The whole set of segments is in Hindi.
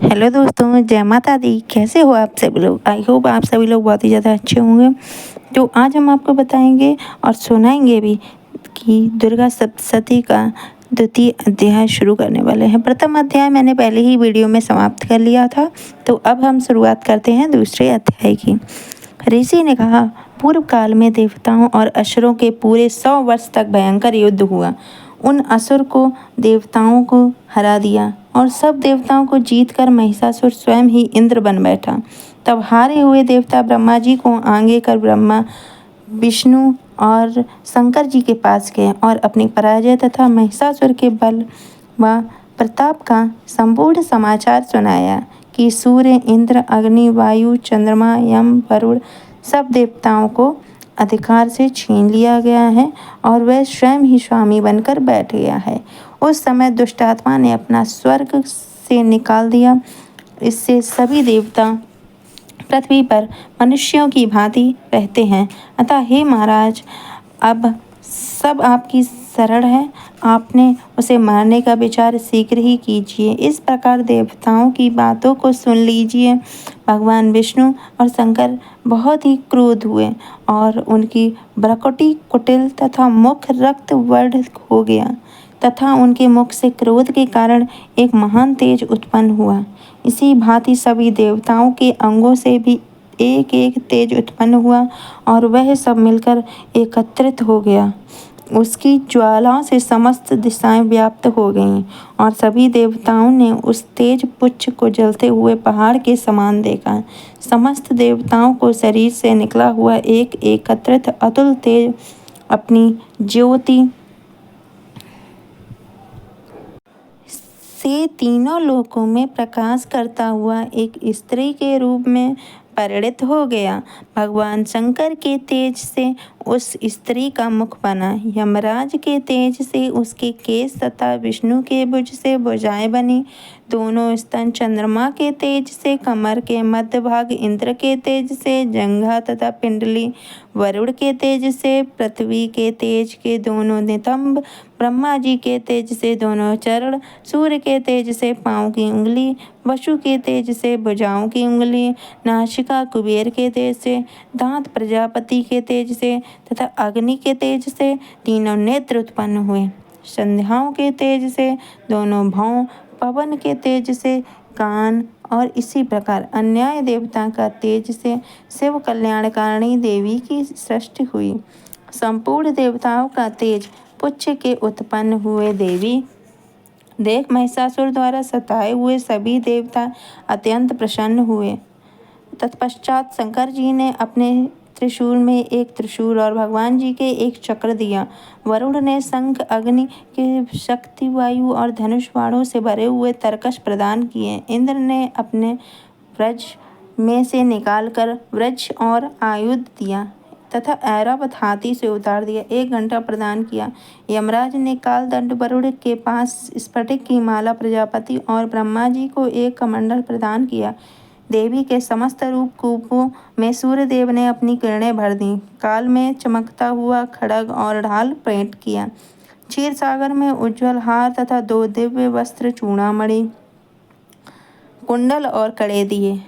हेलो दोस्तों, जय माता दी। कैसे हो आप सभी लोग? आई होप आप सभी लोग बहुत ही ज़्यादा अच्छे होंगे। तो आज हम आपको बताएंगे और सुनाएंगे भी कि दुर्गा सप्तशती का द्वितीय अध्याय शुरू करने वाले हैं। प्रथम अध्याय मैंने पहले ही वीडियो में समाप्त कर लिया था, तो अब हम शुरुआत करते हैं दूसरे अध्याय की। ऋषि ने कहा, पूर्व काल में देवताओं और असुरों के पूरे 100 वर्ष तक भयंकर युद्ध हुआ। उन असुर को देवताओं को हरा दिया और सब देवताओं को जीतकर महिषासुर स्वयं ही इंद्र बन बैठा। तब हारे हुए देवता ब्रह्मा जी को आगे कर ब्रह्मा, विष्णु और शंकर जी के पास गए और अपनी पराजय तथा महिषासुर के बल व प्रताप का संपूर्ण समाचार सुनाया कि सूर्य, इंद्र, अग्नि, वायु, चंद्रमा, यम, वरुण सब देवताओं को अधिकार से छीन लिया गया है और वह स्वयं ही स्वामी बनकर बैठ गया है। उस समय दुष्ट आत्मा ने अपना स्वर्ग से निकाल दिया। इससे सभी देवता पृथ्वी पर मनुष्यों की भांति रहते हैं। अतः हे महाराज, अब सब आपकी शरण है। आपने उसे मारने का विचार शीघ्र ही कीजिए। इस प्रकार देवताओं की बातों को सुन लीजिए। भगवान विष्णु और शंकर बहुत ही क्रोध हुए और उनकी भ्रुकुटि कुटिल तथा मुख रक्त वर्ण हो गया तथा उनके मुख से क्रोध के कारण एक महान तेज उत्पन्न हुआ। इसी भांति सभी देवताओं के अंगों से भी एक एक तेज उत्पन्न हुआ और वह सब मिलकर एकत्रित हो गया। उसकी ज्वालाओं से समस्त दिशाएं व्याप्त हो गईं और सभी देवताओं ने उस तेज पुच्छ को जलते हुए पहाड़ के समान देखा। समस्त देवताओं को शरीर से निकला हुआ एक एकत्रित अतुल तेज अपनी ज्योति से तीनों लोकों में प्रकाश करता हुआ एक स्त्री के रूप में परिणित हो गया। भगवान शंकर के तेज से उस स्त्री का मुख बना, यमराज के तेज से उसके केस तथा विष्णु के भुज से भुजाएं बनी। दोनों स्तन चंद्रमा के तेज से, कमर के मध्य भाग इंद्र के तेज से, जंघा तथा पिंडली वरुण के तेज से, पृथ्वी के तेज के दोनों नितंब ब्रह्मा जी के तेज से, दोनों चरण सूर्य के तेज से, पाँव की उंगली वसु के तेज से, भुजाओं की उंगली नासिका कुबेर के तेज से, दांत प्रजापति के तेज से तथा अग्नि के तेज से तीनों नेत्र उत्पन्न हुए। संध्याओं के तेज से दोनों भौं, पवन के तेज से कान और इसी प्रकार अन्याय देवता का तेज से शिव कल्याणकारिणी देवी की सृष्टि हुई। संपूर्ण देवताओं का तेज पुच्छ के उत्पन्न हुए देवी देख महिषासुर द्वारा सताए हुए सभी देवता अत्यंत प्रसन्न हुए। तत्पश्चात शंकर जी ने अपने त्रिशूल में एक त्रिशूल और भगवान जी के एक चक्र दिया। वरुण ने शंख, अग्नि के शक्ति, वायु और धनुष बाणों से भरे हुए तरकश प्रदान किए। इंद्र ने अपने व्रज में से निकालकर वृक्ष और आयुध दिया तथा ऐरावत हाथी से उतार दिया। एक घंटा प्रदान किया। यमराज ने कालदंड वरुण के पास स्फटिक की माला, प्रजापति और ब्रह्मा जी को एक कमंडल प्रदान किया। देवी के समस्त रूप कूपों में सूर्य देव ने अपनी किरणें भर दी। काल में चमकता हुआ खड्ग और ढाल भेंट किया। क्षीर सागर में उज्ज्वल हार तथा 2 दिव्य वस्त्र, चूड़ामणि, कुंडल और कड़े दिए।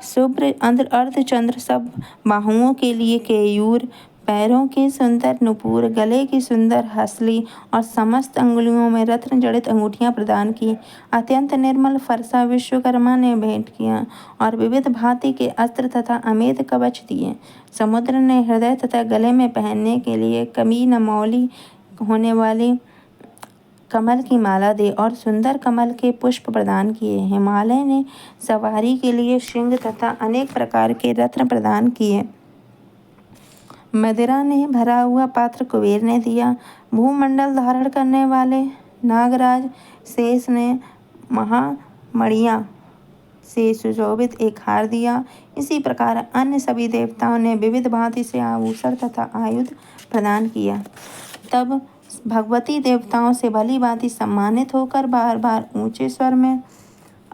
शुभ्र अर्धचंद्र सब बाहुओं के लिए केयूर, पैरों के सुंदर नुपुर, गले की सुंदर हसली और समस्त अंगुलियों में रत्न जड़ित अंगूठियां प्रदान की। अत्यंत निर्मल फरसा विश्वकर्मा ने भेंट किया और विविध भांति के अस्त्र तथा अमेध कवच दिए। समुद्र ने हृदय तथा गले में पहनने के लिए कमी नमौली होने वाली कमल की माला दे और सुंदर कमल के पुष्प प्रदान किए। हिमालय ने सवारी के लिए श्रृंग तथा अनेक प्रकार के रत्न प्रदान किए। मदिरा ने भरा हुआ पात्र कुबेर ने दिया। भूमंडल धारण करने वाले नागराज शेष ने महामणियां से सुशोभित एक हार दिया। इसी प्रकार अन्य सभी देवताओं ने विविध भांति से आभूषण तथा आयुध प्रदान किया। तब भगवती देवताओं से भली भांति सम्मानित होकर बार बार ऊंचे स्वर में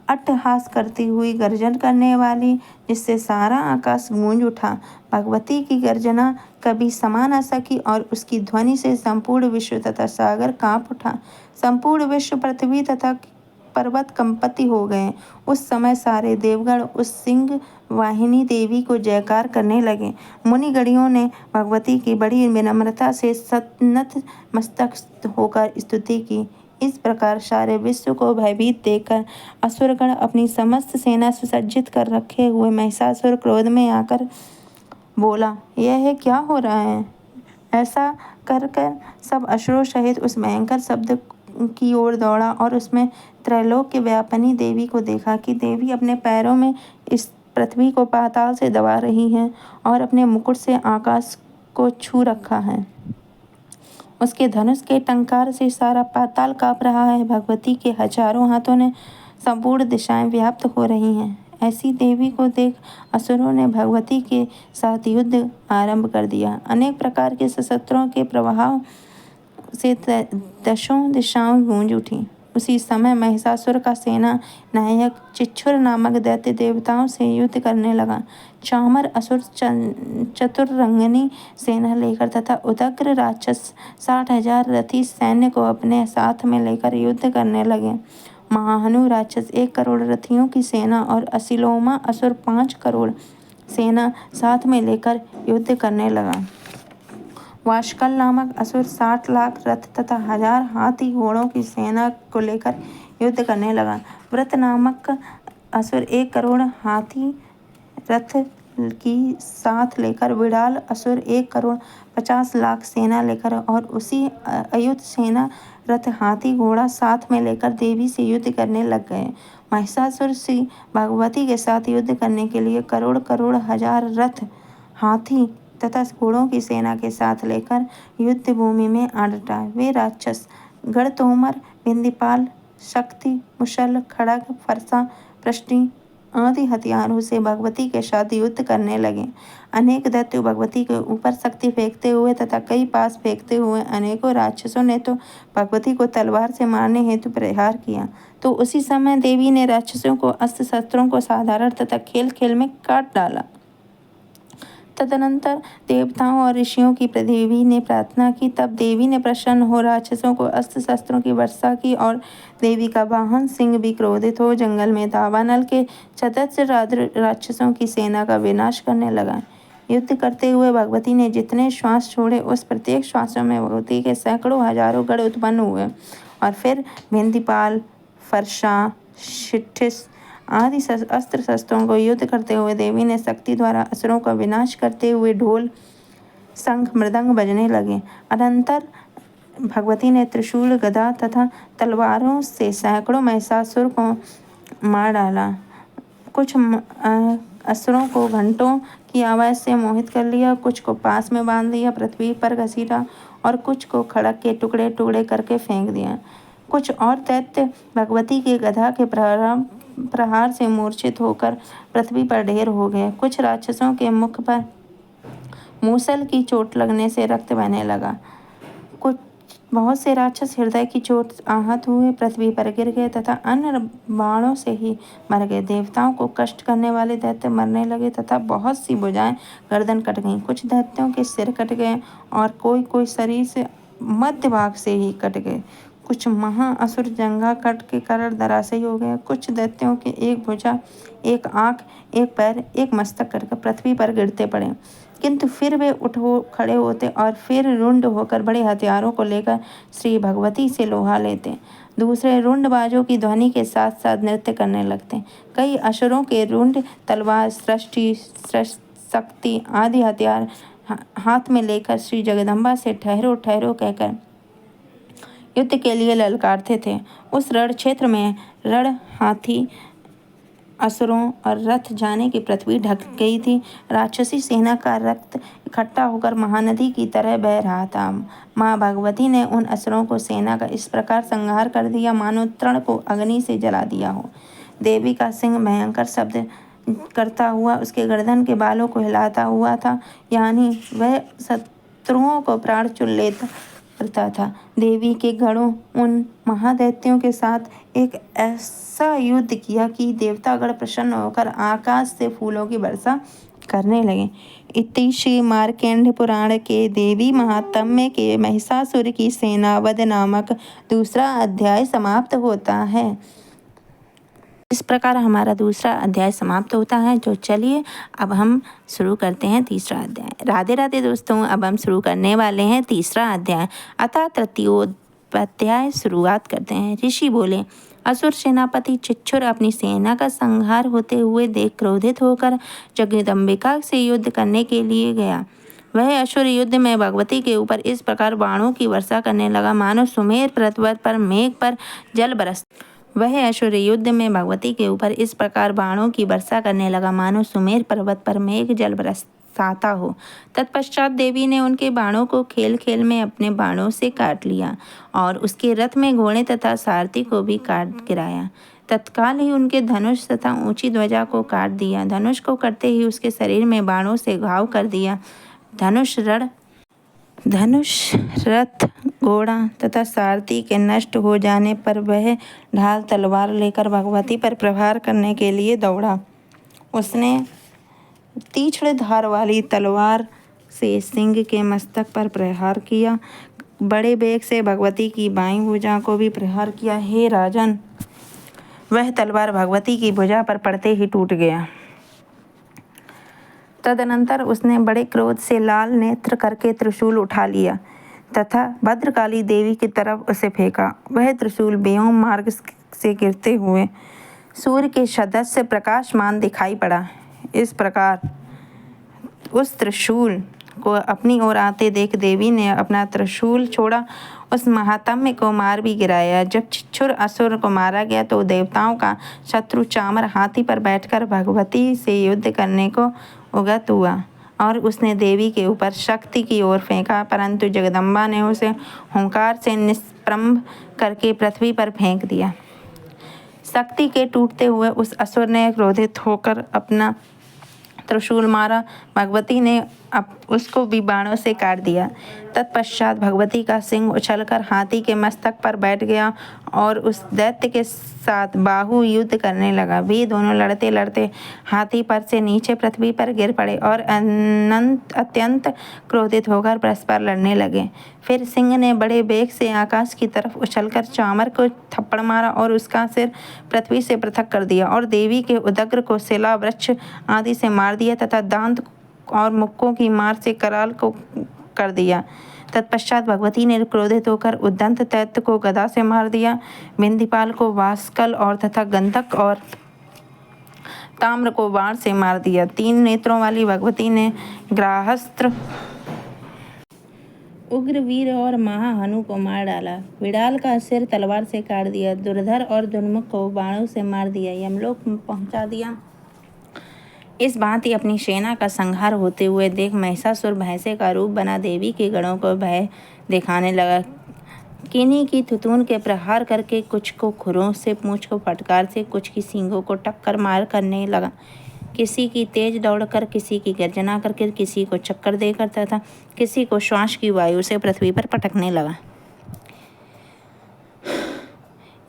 अट्टहास करती हुई गर्जन करने वाली, जिससे सारा आकाश गूंज उठा। भगवती की गर्जना कभी समा न सकी और उसकी ध्वनि से संपूर्ण विश्व तथा सागर कांप उठा। संपूर्ण विश्व, पृथ्वी तथा पर्वत कंपित हो गए। उस समय सारे देवगण उस सिंह वाहिनी देवी को जयकार करने लगे। मुनिगणों ने भगवती की बड़ी विनम्रता से नत मस्तक होकर स्तुति की। इस प्रकार सारे विश्व को भयभीत देखकर असुरगण अपनी समस्त सेना सुसज्जित कर रखे हुए महिषासुर क्रोध में आकर बोला, यह क्या हो रहा है? ऐसा कर सब असुरों सहित उस भयंकर शब्द की ओर दौड़ा और उसमें त्रैलोक्य व्यापिनी देवी को देखा कि देवी अपने पैरों में इस पृथ्वी को पाताल से दबा रही है और अपने मुकुट से आकाश को छू रखा है। उसके धनुष के टंकार से सारा पाताल कांप रहा है। भगवती के हजारों हाथों ने संपूर्ण दिशाएं व्याप्त हो रही हैं। ऐसी देवी को देख असुरों ने भगवती के साथ युद्ध आरंभ कर दिया। अनेक प्रकार के शस्त्रों के प्रभाव से दशों दिशाओं गूंज उठी। उसी समय महिषासुर का सेना नायक चिच्छुर नामक दैत्य देवताओं से युद्ध करने लगा। चामर असुर चतुरंगिनी सेना लेकर तथा उदग्र राक्षस 60,000 रथी सैन्य को अपने साथ में लेकर युद्ध करने लगे। महाहनु राक्षस 1 करोड़ रथियों की सेना और असिलोमा असुर 5 करोड़ सेना साथ में लेकर युद्ध करने लगा। वाशकल नामक असुर 60 लाख रथ तथा 1000 हाथी घोड़ों की सेना को लेकर युद्ध करने लगा। व्रत नामक असुर 1 करोड़ हाथी रथ की साथ लेकर विडाल असुर 1 करोड़ 50 लाख सेना लेकर और उसी अयुत सेना रथ हाथी घोड़ा साथ में लेकर देवी से युद्ध करने लग गए। महिषासुर से भगवती के साथ युद्ध करने के लिए करोड़ करोड़ हजार रथ हाथी तथा घोड़ों की सेना के साथ लेकर युद्ध भूमि में आ डटा। वे राक्षस गढ़तोमर, बिंदीपाल, शक्ति, मुशल, खड़ग, फरसा, पृष्टि आदि हथियारों से भगवती के साथ युद्ध करने लगे। अनेक दैत्य भगवती के ऊपर शक्ति फेंकते हुए तथा कई पास फेंकते हुए अनेकों राक्षसों ने तो भगवती को तलवार से मारने हेतु प्रहार किया, तो उसी समय देवी ने राक्षसों को अस्त्र शस्त्रों को साधारण तथा खेल खेल में काट डाला। तदनंतर देवताओं और ऋषियों की देवी ने प्रार्थना की। तब देवी ने प्रसन्न हो राक्षसों को अस्त्र शस्त्रों की वर्षा की और देवी का वाहन सिंह भी क्रोधित हो जंगल में दावानल के सदस्य राक्षसों की सेना का विनाश करने लगा। युद्ध करते हुए भगवती ने जितने श्वास छोड़े उस प्रत्येक श्वासों में भगवती के सैकड़ों हजारों गढ़ उत्पन्न हुए और फिर बिंदीपाल, फरसा, शिठिस आदि अस्त्र शस्त्रों को युद्ध करते हुए देवी ने शक्ति द्वारा असुरों का विनाश करते हुए ढोल, शंख, मृदंग बजने लगे। अनंतर भगवती ने त्रिशूल, गदा तथा तलवारों से सैकड़ों महिषासुर को मार डाला। कुछ असुरों को घंटों की आवाज़ से मोहित कर लिया, कुछ को पास में बांध दिया, पृथ्वी पर घसीटा और कुछ को खड़क के टुकड़े टुकड़े करके फेंक दिया। कुछ और दैत्य भगवती के गदा के प्रहार से मूर्छित होकर पृथ्वी पर ढेर हो गए। कुछ राक्षसों के मुख पर मूसल की चोट लगने से रक्त बहने लगा। बहुत से राक्षस हृदय की चोट आहत हुए पृथ्वी पर गिर गए तथा अन्य बाणों से ही मर गए। देवताओं को कष्ट करने वाले दैत्य मरने लगे तथा बहुत सी भुजाएं गर्दन कट गईं। कुछ दैत्यों के सिर कट गए और कोई शरीर से मध्य भाग से ही कट गए। कुछ महा असुर जंघा कट के कारण धराशायी हो गए। कुछ दैत्यों के एक भुजा, एक आंख, एक पैर, एक मस्तक कटकर पृथ्वी पर गिरते पड़े, किंतु फिर वे खड़े होते और फिर रुंड होकर बड़े हथियारों को लेकर श्री भगवती से लोहा लेते। दूसरे रुंडबाजों की ध्वनि के साथ साथ नृत्य करने लगते। कई असुरों के रुंड, तलवार, सृष्टि, शक्ति आदि हथियार हाथ में लेकर श्री जगदम्बा से ठहरो ठहरो कहकर युद्ध के लिए ललकारते थे। उस रण क्षेत्र में रण, हाथी, असुरों और रथ जाने की पृथ्वी ढक गई थी। राक्षसी सेना का रक्त इकट्ठा होकर महानदी की तरह बह रहा था। माँ भगवती ने उन असुरों को सेना का इस प्रकार संहार कर दिया मानो तृण को अग्नि से जला दिया हो। देवी का सिंह भयंकर शब्द करता हुआ उसके गर्दन के बालों को हिलाता हुआ था, यानी वह शत्रुओं को प्राण चुन लेता करता था। देवी के गणों उन महादैत्यों के साथ एक ऐसा युद्ध किया कि देवतागण प्रसन्न होकर आकाश से फूलों की वर्षा करने लगे। इति श्री मार्कंडेय पुराण के देवी महात्म्य के महिषासुर की सेना वध नामक दूसरा अध्याय समाप्त होता है। इस प्रकार हमारा दूसरा अध्याय समाप्त होता है। जो चलिए अब हम शुरू करते हैं तीसरा अध्याय। राधे राधे दोस्तों, अब हम शुरू करने वाले हैं तीसरा अध्याय। अतः तृतीयोपाध्याय शुरुआत करते हैं। ऋषि बोले, असुर सेनापति चिच्छुर अपनी सेना का संहार होते हुए देख क्रोधित होकर जगदम्बिका से युद्ध करने के लिए गया। वह असुर युद्ध में भगवती के ऊपर इस प्रकार बाणों की वर्षा करने लगा मानो सुमेर पर्वत पर मेघ पर जल बरस वह असुर युद्ध में भगवती के ऊपर इस प्रकार बाणों की वर्षा करने लगा मानो सुमेर पर्वत पर मेघ जल बरसाता हो। तत्पश्चात देवी ने उनके बाणों को खेल खेल में अपने बाणों से काट लिया और उसके रथ में घोड़े तथा सारथी को भी काट गिराया। तत्काल ही उनके धनुष तथा ऊंची ध्वजा को काट दिया। धनुष को करते ही उसके शरीर में बाणों से घाव कर दिया। धनुष, रथ, घोड़ा तथा सारथी के नष्ट हो जाने पर वह ढाल तलवार लेकर भगवती पर प्रहार करने के लिए दौड़ा। उसने तीक्ष्ण धार वाली तलवार से सिंह के मस्तक पर प्रहार किया। बड़े वेग से भगवती की बाईं भुजा को भी प्रहार किया। हे राजन, वह तलवार भगवती की भुजा पर पड़ते ही टूट गया। तदनंतर उसने बड़े क्रोध से लाल नेत्र करके त्रिशूल उठा लिया तथा भद्रकाली देवी की तरफ उसे फेंका। वह त्रिशूल व्योम मार्ग से गिरते हुए सूर्य के सदृश प्रकाशमान दिखाई पड़ा। इस प्रकार उस त्रिशूल को अपनी ओर आते देख देवी ने अपना त्रिशूल छोड़ा, उस महात्म्य को मार भी गिराया। जब चिच्छुर असुर को मारा गया तो देवताओं का शत्रु चामर हाथी पर बैठकर भगवती से युद्ध करने को उगत हुआ और उसने देवी के ऊपर शक्ति की ओर फेंका, परंतु जगदम्बा ने उसे हुंकार से निष्प्रभ करके पृथ्वी पर फेंक दिया। शक्ति के टूटते हुए उस असुर ने क्रोधित होकर अपना त्रिशूल मारा। भगवती ने उसको भी बाणों से काट दिया। तत्पश्चात भगवती का सिंह उछलकर हाथी के मस्तक पर बैठ गया और उस दैत्य के साथ बाहु युद्ध करने लगा। वे दोनों लड़ते लड़ते हाथी पर से नीचे पृथ्वी पर गिर पड़े और अत्यंत क्रोधित होकर परस्पर लड़ने लगे। फिर सिंह ने बड़े वेग से आकाश की तरफ उछलकर चामर को थप्पड़ मारा और उसका सिर पृथ्वी से पृथक कर दिया और देवी के उदग्र को शिला, वृक्ष आदि से मार दिया तथा दांत और मुक्कों की मार से कराल को कर दिया। तत्पश्चात भगवती ने क्रोधित होकर उद्दंत दैत्य को गदा से मार दिया। बिंदीपाल को वास्कल और तथा गंधक और ताम्र को बाण से मार दिया। 3 नेत्रों वाली भगवती ने ग्राहस्त्र, उग्रवीर और महाहनु को मार डाला। विडाल का सिर तलवार से काट दिया। दुर्धर और दुर्मुख को बाणों से मार दिया, यमलोक पहुंचा दिया। इस भांति अपनी सेना का संहार होते हुए देख महिषासुर भैंसे का रूप बना देवी के गणों को भय दिखाने लगा। किन्हीं की थुतून के प्रहार करके, कुछ को खुरों से, पूंछ को फटकार से, कुछ की सींगों को टक्कर मार करने लगा। किसी की तेज दौड़कर, किसी की गर्जना करके, किसी को चक्कर देकर तथा किसी को श्वास की वायु से पृथ्वी पर पटकने लगा।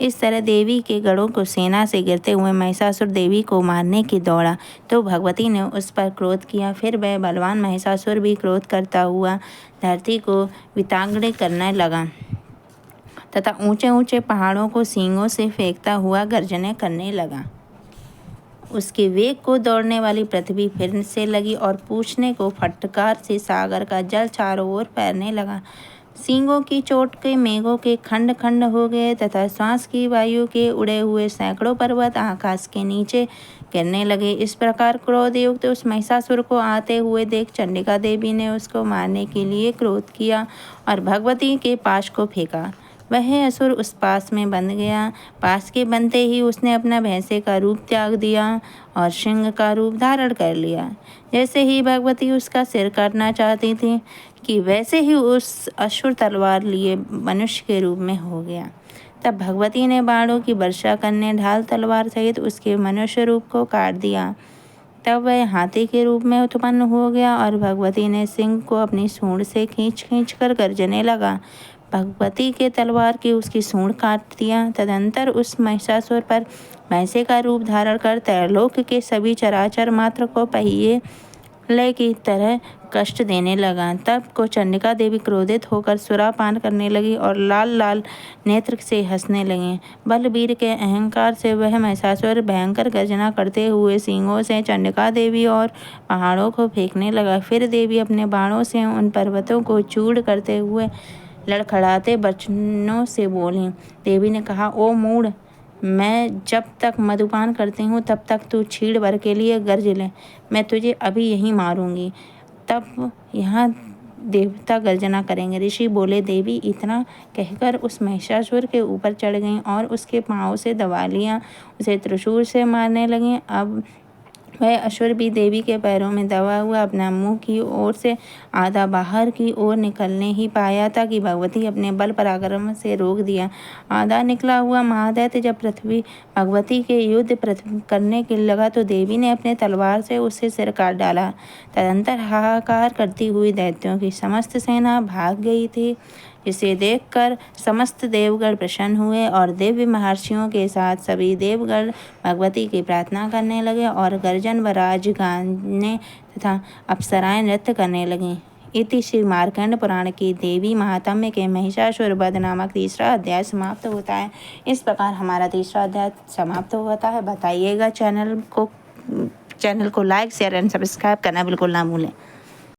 इस तरह देवी के गणों को सेना से गिरते हुए महिषासुर देवी को मारने की दौड़ा तो भगवती ने उस पर क्रोध किया। फिर वह बलवान महिषासुर भी क्रोध करता हुआ धरती को विताड़ित करने लगा तथा ऊंचे ऊंचे पहाड़ों को सींगों से फेंकता हुआ गर्जनें करने लगा। उसके वेग को दौड़ने वाली पृथ्वी फिर से लगी और पूछने को फटकार से सागर का जल चारों ओर फैलने लगा। सींगों की चोट के मेघों के खंड खंड हो गए तथा श्वास की वायु के उड़े हुए सैकड़ों पर्वत आकाश के नीचे गिरने लगे। इस प्रकार क्रोधयुक्त उस महिषासुर को आते हुए देख चंडिका देवी ने उसको मारने के लिए क्रोध किया और भगवती के पाश को फेंका। वह असुर उस पास में बंध गया। पास के बनते ही उसने अपना भैंसे का रूप त्याग दिया और सिंह का रूप धारण कर लिया। जैसे ही भगवती उसका सिर काटना चाहती थी कि वैसे ही उस असुर तलवार लिए मनुष्य के रूप में हो गया। तब भगवती ने बाणों की वर्षा करने ढाल तलवार सहित उसके मनुष्य रूप को काट दिया। तब वह हाथी के रूप में उत्पन्न हो गया और भगवती ने सिंह को अपनी सूंड से खींच कर गर्जने लगा। भगवती के तलवार की उसकी सूंड काट दिया। तदंतर उस महिषासुर पर भैंसे का रूप धारण कर त्रैलोक के सभी चराचर मात्र को पहिए लय की तरह कष्ट देने लगा। तब को चंडिका देवी क्रोधित होकर सुरापान करने लगी और लाल लाल नेत्र से हंसने लगी। बलवीर के अहंकार से वह महिषासुर भयंकर गर्जना करते हुए सींगों से चंडिका देवी और पहाड़ों को फेंकने लगा। फिर देवी अपने बाणों से उन पर्वतों को चूर करते हुए लड़खड़ाते वचनों से बोली। देवी ने कहा, ओ मूढ़, मैं जब तक मधुपान करती हूँ तब तक तू छीड़ भर के लिए गर्ज ले। मैं तुझे अभी यहीं मारूंगी। तब यहाँ देवता गर्जना करेंगे। ऋषि बोले, देवी इतना कहकर उस महिषासुर के ऊपर चढ़ गईं और उसके पाँव से दबा लिया। उसे त्रिशूल से मारने लगीं। अब वह असुर भी देवी के पैरों में दबा हुआ अपना मुंह की ओर से आधा बाहर की ओर निकलने ही पाया था कि भगवती अपने बल पराक्रम से रोक दिया। आधा निकला हुआ महादैत्य जब पृथ्वी भगवती के युद्ध करने के लगा तो देवी ने अपने तलवार से उससे सिर काट डाला। तदंतर हाहाकार करती हुई दैत्यों की समस्त सेना भाग गई थी। इसे देखकर समस्त देवगण प्रसन्न हुए और दिव्य महर्षियों के साथ सभी देवगण भगवती की प्रार्थना करने लगे और गर्जन व राज गाने तथा अप्सराएं नृत्य करने लगीं। इति श्री मार्कंड पुराण की देवी महात्म्य के महिषासुर वध नामक तीसरा अध्याय समाप्त होता है। इस प्रकार हमारा तीसरा अध्याय समाप्त होता है। बताइएगा चैनल को लाइक शेयर एंड सब्सक्राइब करना बिल्कुल ना भूलें।